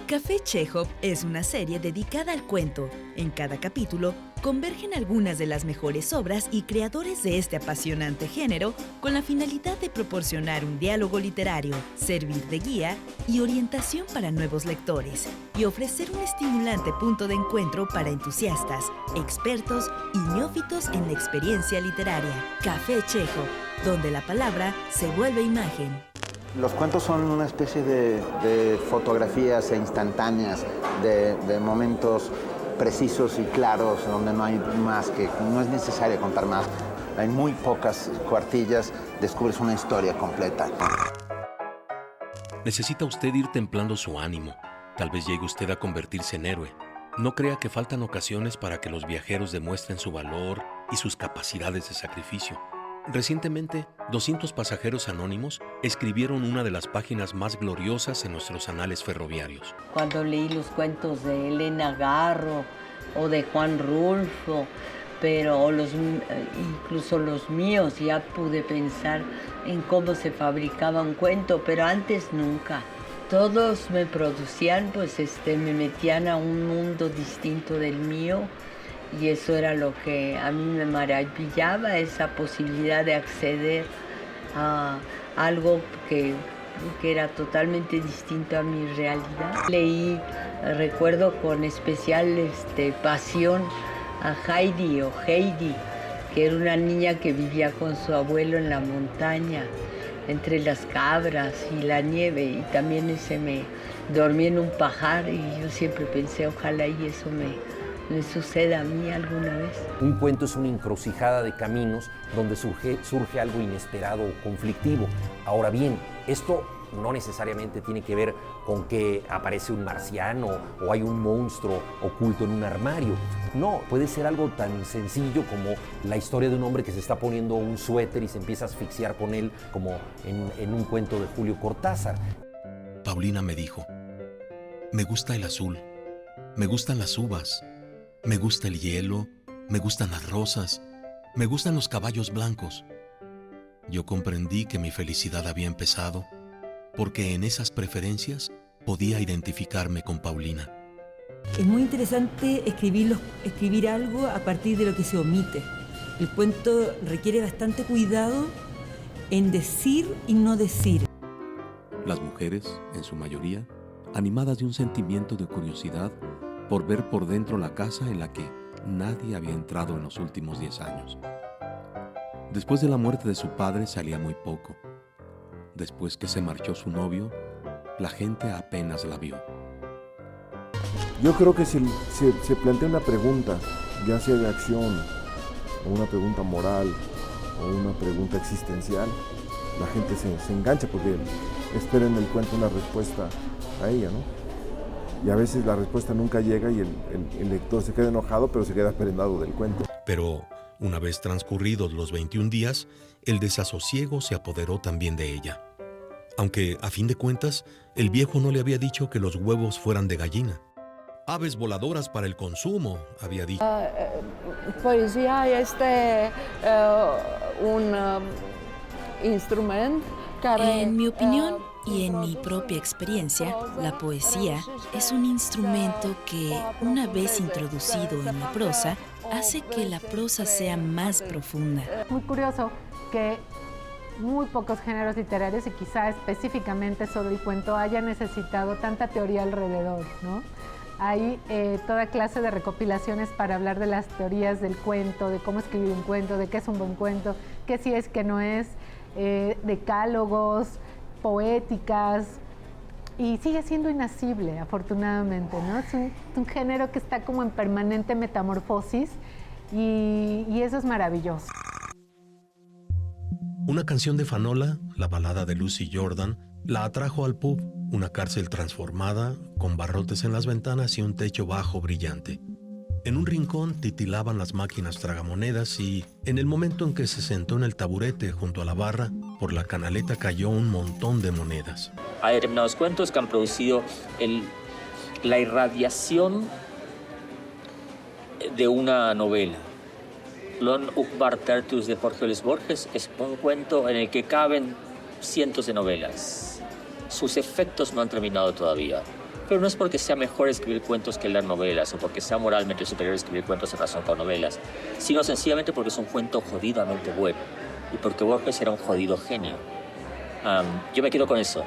Café Chekhov es una serie dedicada al cuento. En cada capítulo convergen algunas de las mejores obras y creadores de este apasionante género con la finalidad de proporcionar un diálogo literario, servir de guía y orientación para nuevos lectores y ofrecer un estimulante punto de encuentro para entusiastas, expertos y neófitos en la experiencia literaria. Café Chekhov, donde la palabra se vuelve imagen. Los cuentos son una especie de fotografías instantáneas, de momentos precisos y claros, donde no hay más, que no es necesario contar más. Hay muy pocas cuartillas, descubres una historia completa. Necesita usted ir templando su ánimo. Tal vez llegue usted a convertirse en héroe. No crea que faltan ocasiones para que los viajeros demuestren su valor y sus capacidades de sacrificio. Recientemente, 200 pasajeros anónimos escribieron una de las páginas más gloriosas en nuestros anales ferroviarios. Cuando leí los cuentos de Elena Garro o de Juan Rulfo, pero incluso los míos, ya pude pensar en cómo se fabricaba un cuento, pero antes nunca. Todos me producían, me metían a un mundo distinto del mío. Y eso era lo que a mí me maravillaba, esa posibilidad de acceder a algo que era totalmente distinto a mi realidad. Leí, recuerdo con especial pasión a Heidi, que era una niña que vivía con su abuelo en la montaña, entre las cabras y la nieve, y también me dormí en un pajar, y yo siempre pensé, ojalá y eso me suceda a mí alguna vez. Un cuento es una encrucijada de caminos donde surge algo inesperado o conflictivo. Ahora bien, esto no necesariamente tiene que ver con que aparece un marciano o hay un monstruo oculto en un armario. No, puede ser algo tan sencillo como la historia de un hombre que se está poniendo un suéter y se empieza a asfixiar con él, como en un cuento de Julio Cortázar. Paulina me dijo: me gusta el azul, me gustan las uvas, me gusta el hielo, me gustan las rosas, me gustan los caballos blancos. Yo comprendí que mi felicidad había empezado porque en esas preferencias podía identificarme con Paulina. Es muy interesante escribir algo a partir de lo que se omite. El cuento requiere bastante cuidado en decir y no decir. Las mujeres, en su mayoría, animadas de un sentimiento de curiosidad por ver por dentro la casa en la que nadie había entrado en los últimos 10 años. Después de la muerte de su padre salía muy poco. Después que se marchó su novio, la gente apenas la vio. Yo creo que si se plantea una pregunta, ya sea de acción, o una pregunta moral, o una pregunta existencial, la gente se engancha porque espera en el cuento una respuesta a ella, ¿no? Y a veces la respuesta nunca llega y el lector se queda enojado, pero se queda prendado del cuento. Pero una vez transcurridos los 21 días, el desasosiego se apoderó también de ella. Aunque, a fin de cuentas, el viejo no le había dicho que los huevos fueran de gallina. Aves voladoras para el consumo, había dicho. Poesía es un instrumento. En mi opinión y en mi propia experiencia, la poesía es un instrumento que, una vez introducido en la prosa, hace que la prosa sea más profunda. Muy curioso que muy pocos géneros literarios, y quizá específicamente sobre el cuento, haya necesitado tanta teoría alrededor, ¿no? Hay toda clase de recopilaciones para hablar de las teorías del cuento, de cómo escribir un cuento, de qué es un buen cuento, qué sí es, qué no es, decálogos, poéticas, y sigue siendo inacible, afortunadamente, ¿no? Es un género que está como en permanente metamorfosis y eso es maravilloso. Una canción de Fanola, la balada de Lucy Jordan, la atrajo al pub, una cárcel transformada, con barrotes en las ventanas y un techo bajo brillante. En un rincón titilaban las máquinas tragamonedas y, en el momento en que se sentó en el taburete junto a la barra, por la canaleta cayó un montón de monedas. Hay determinados cuentos que han producido la irradiación de una novela. Lon Ukbar Tertius de Jorge Luis Borges es un cuento en el que caben cientos de novelas. Sus efectos no han terminado todavía. Pero no es porque sea mejor escribir cuentos que leer novelas, o porque sea moralmente superior escribir cuentos en razón con novelas, sino sencillamente porque es un cuento jodidamente bueno, y porque Borges era un jodido genio. Yo me quedo con eso.